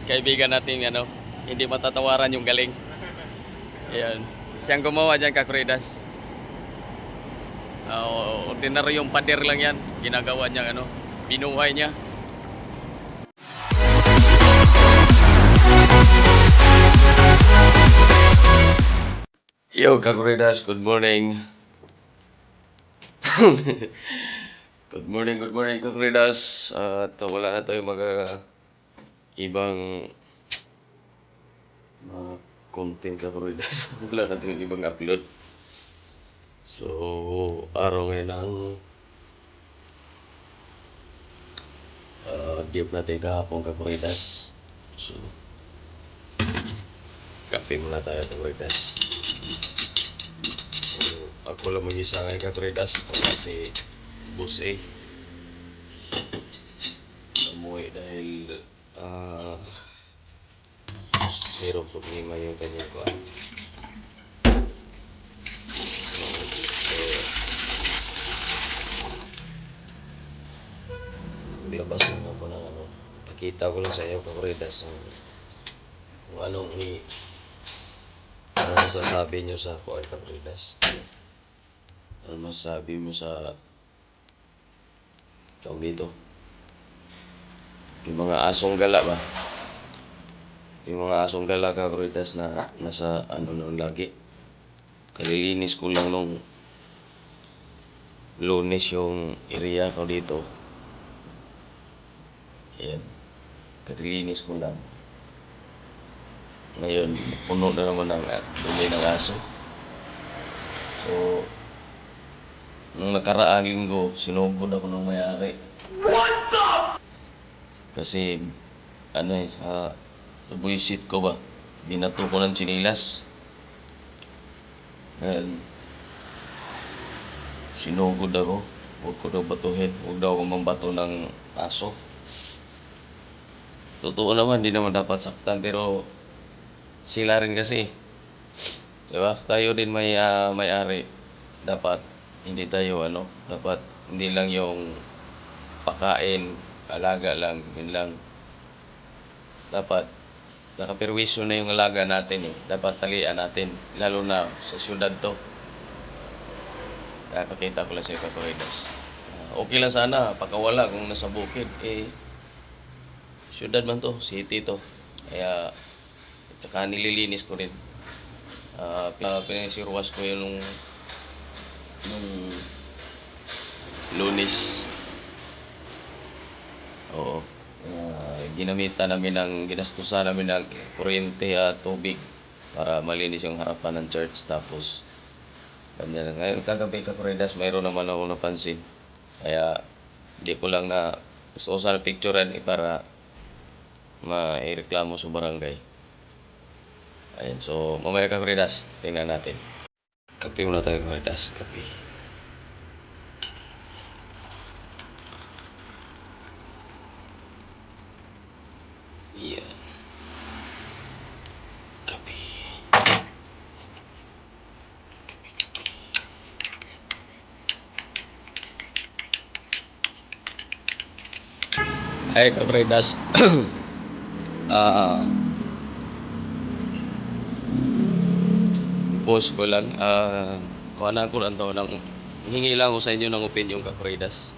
Kaibigan natin ano, hindi matatawaran yung galing. Ayan. Siyang gumawa dyan, Kakuridas. Ordinaryong pader lang yan. Ginagawa niya ano, binuhay niya. Yo, Kakuridas, good morning. Good morning, Kakuridas. At wala na tayong ibang mga content, Kakuridas. Wala na tayong ibang upload. So, araw ngayon ang gift natin kahapon, Kakuridas. So, kape muna tayo, Kakuridas. So, ako lang mag-isa ngayon, Kakuridas. Kasi boss umuwi dahil mayroong problema yung kanyang kuwan. Labas lang ako ng ano. Pakita ko lang sa iyo, Kakuridas, kung anong ano masasabi nyo sa kuwan, Kakuridas. Ano masasabi mo sa tawag dito? Yung mga asong gala ba? Yung mga asong gala, Kakuridas, na nasa ano noon lagi. Kalilinis ko lang nung Lunes yung area ko dito. Ayan. Kalilinis ko lang. Ngayon, puno na naman ng dumi ng aso. So, nung nakaraang linggo, sinugod ako ng may-ari. Kasi, buisit ko ba? Binato ko ng chinilas. Ngayon, sinugod ako. Huwag ko daw batuhin. Huwag daw ako mambato ng aso. Totoo naman, di naman dapat saktan. Pero, sila rin kasi. Diba? Tayo din may-ari. Dapat, hindi tayo dapat hindi lang yung pakain, alaga lang, yun lang. Dapat, nakapirwisyo na yung alaga natin eh. Dapat talian natin. Lalo na sa syudad to. Pakita ko lang sa iyo, Kakuridas. Okay lang sana, pagkawala kung nasa bukid. Syudad man to, city to. Kaya, tsaka nililinis ko rin. Pinasirwas ko yun nung Lunes. Oo. Ginamitan namin ginastusan namin ng kuryente at tubig para malinis yung harapan ng church. Tapos, ganyan. Ngayon kagabi, Kakuridas, mayroon naman ako napansin. Kaya, di ko lang na gusto ko sana picturean para maireklamo sa barangay. Ayun, so mamaya, Kakuridas, tingnan natin. Kape muna tayo, Kakuridas. Kape. Yeah. Kape. Ay, Kakuridas. Post ko lang. Kuhanan ko lang to hingi lang ako sa inyo ng opinion, Kakuridas.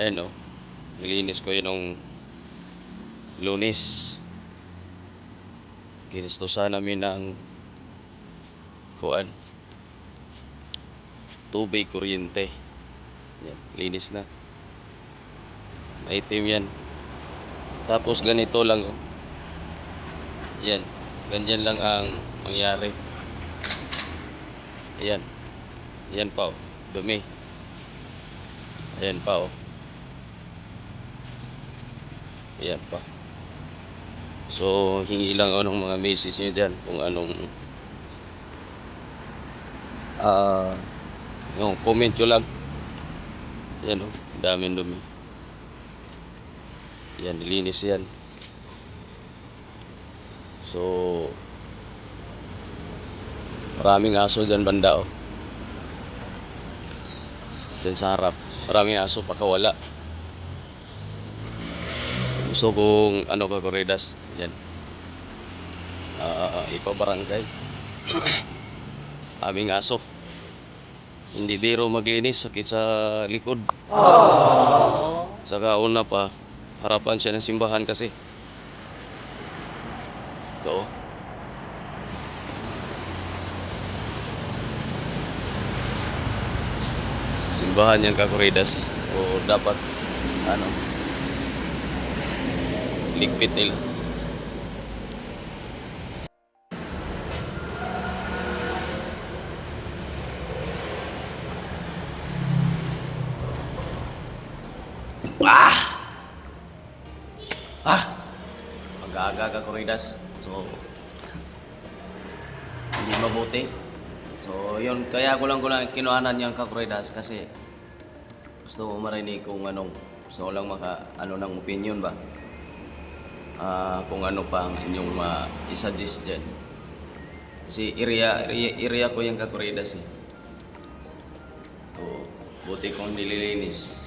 Ayun o. Nilinis ko yun nung Lunes. Ginastusan namin ng tubig, kuryente. Yan, linis na. Maitim yan. Tapos ganito lang oh. Yan. Ganyan lang ang mangyari. Ayan. Ayan pa oh. Dumi. Ayan pa oh. Ayan pa. So, hingi lang ako ng mga message nyo dyan kung anong yung comment nyo lang. Ayan oh. Daming dumi. Ayan, nilinis yan. So, maraming aso dyan banda oh. Dyan sa harap. Maraming aso pakawala. Gusto kong ano kakuridas. Yan. Ipabarangay. Aming aso. Hindi biro maglinis, sakit sa likod. Saka una pa, harapan siya ng simbahan kasi. Ito. Simbahan yung kakuridas. O dapat, ano, ligpit nila. Mag-aaga kakuridas. So, hindi mabuti. So, yun. Kaya ko lang kinuhanan yung kakuridas kasi gusto ko marinig kung anong gusto ko lang ano ng opinion ba. Kung ano pa ang inyong i-suggest dyan. Kasi area ko yung kakuridas eh. So, buti kong nililinis.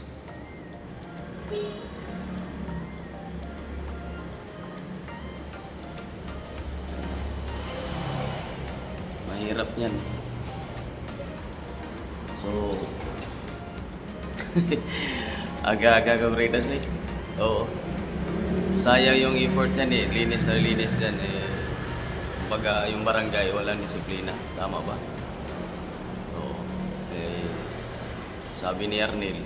Mahirap yan. So, aga-aga kakuridas eh. Oo. Sayang yung effort yan eh. Linis na linis yan eh. Pag yung barangay walang disiplina. Tama ba? Oo. Eh, sabi ni Arnel,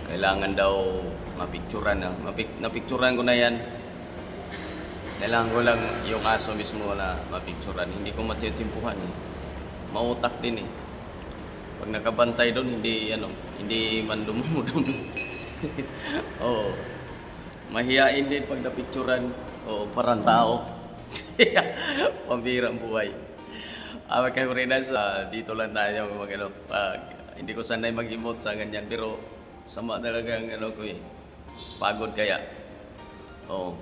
kailangan daw mapicturan na. Napicturan ko na yan. Kailangan ko lang yung aso mismo na mapicturan. Hindi ko matitimpuhan eh. Mautak din eh. Pag nakabantay doon, hindi man dumudum. Oo. Mahihain din pag napicturan. Oo, parang tao. Pambirang buhay. Kakuridas, dito lang tayo hindi ko sanay mag-emote sa ganyan, pero sama talagang ko eh. Pagod kaya. Oo.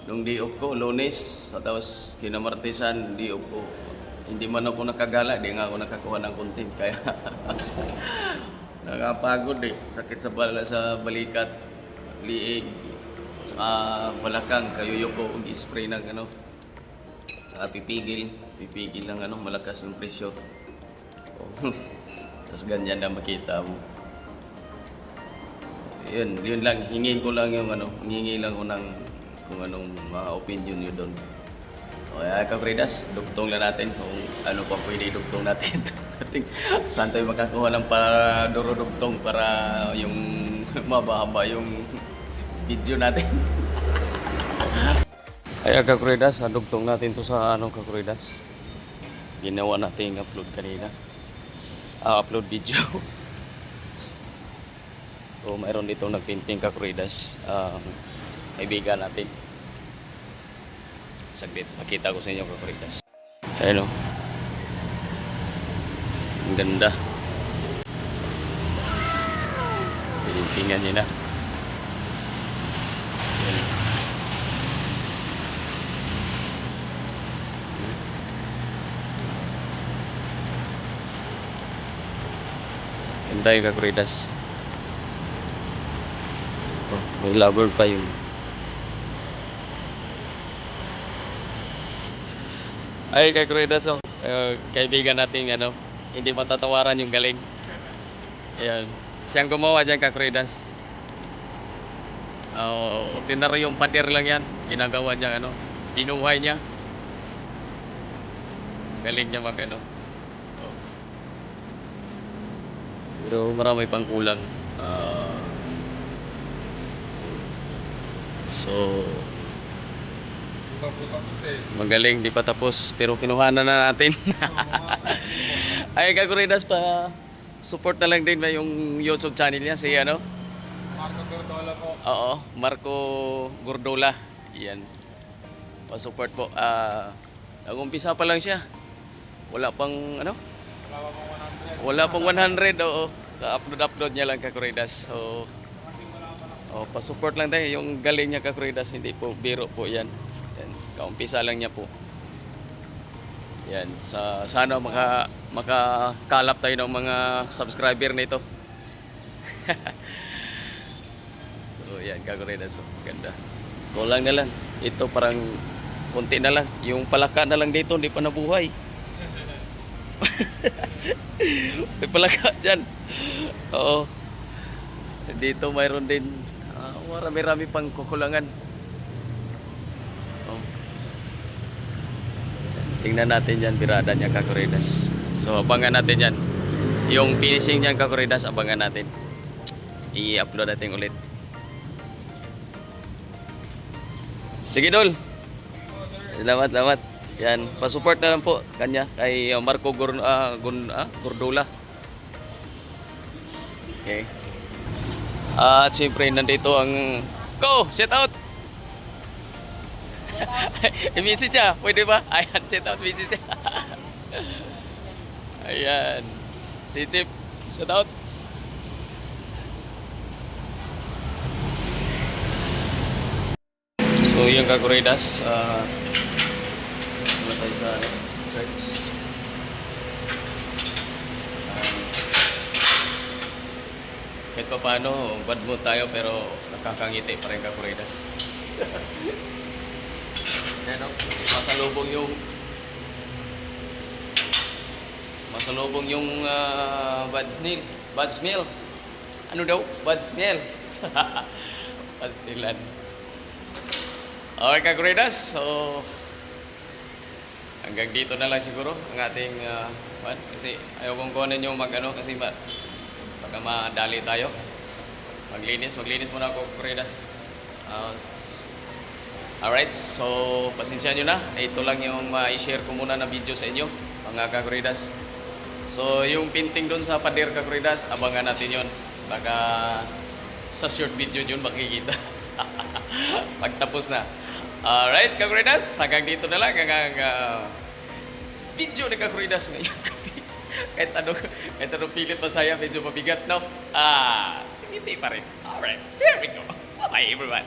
Nung di-off ko, Lunes, tapos kinamartisan, di-off ko. Hindi man ako nakagala, di nga ako nakakuha ng content. Kaya nakapagod eh. Sakit sa balikat, liig, sa balakang, kayuyo ko, i-spray ng saka pipigil ng malakas yung presyo. Tapos ganyan na makita mo. Yun lang, hingin ko lang yung hingi lang ko ng kung anong mga opinion nyo doon. Kaya kakuridas, dugtong lang natin kung ano pa pwede dugtong natin. Saan tayo makakuha ng para duro-dugtong para yung mababa yung video natin. Kaya kakuridas, dugtong natin to sa kakuridas. Ginawa natin upload kanina. Upload video. So mayroon dito nagpainting kakuridas. Kaibigan natin. Saglit, pakita ko sa inyo kakuridas. Ayun o. Ang ganda. Pinintingan niya na. Ganda yung kakuridas. May lover pa yun. Ay, kakuridas kaibigan natin hindi matatawaran yung galing. Ayan. Siyang gumawa dyan kakuridas. Ordinary yung pader lang yan. Ginagawa niya binuhay niya. Galing niya pero marami pang kulang. So magaling, di pa tapos pero kinuhanan na natin. Ay kakuridas pa support na lang din ba yung YouTube channel niya si Marco Gordola po. Oo, Marco Gordola. Yan. Pa-support po. Nag-umpisa pa lang siya. Wala pang Wala pang 100. Oo. Ka-upload niya lang kakuridas. So pa-support lang tayo yung galing niya kakuridas, hindi po biro po 'yan. Kaumpisa lang niya po. Yan, sana makakalap tayo ng mga subscriber nito. So yan, Kaguridas. So, ganda. Kulang na lang. Ito parang konti na lang. Yung palaka na lang dito, hindi pa nabuhay. May palaka dyan. Oo. Dito mayroon din. Marami-rami pang kukulangan. Oh. Tingnan natin yan, birada niya, Kaguridas. So, abangan natin yan. Yung finishing niyan, Kaguridas, abangan natin. I-upload natin ulit. Sige, Dol. Salamat. Yan, pa-support na lang po kanya kay Marco Gordula. Okay. At siyempre nandito ang shout out. I-message siya, pwede ba? Ayan, shout out, message siya. Ayan. Si Chip, shout out. So yung Kaguridas, ano tayo sa church. Kahit pa paano, bad mood tayo pero nakakangiti pa rin, Kaguridas. Yan o, masalubong yung bad smell. Ano daw? Bad smell. Pastilan. Okay, Kaguridas. So, hanggang dito na lang siguro ang ating kasi ayaw kong kunin yung kasi baka madali tayo. Maglinis muna ako, Kaguridas. Alright, so pasensya nyo na. Ito lang yung i-share ko muna na video sa inyo, mga Kaguridas. So, yung painting doon sa pader, Kaguridas, abangan natin yon. Baka sa short video yun makikita. Pagtapos na. Alright, Kaguridas, hanggang dito na lang ang video ni Kaguridas ngayon. kahit anong pilit masaya, medyo mabigat, no? Hindi pa rin. Alright, here we go. Bye everyone.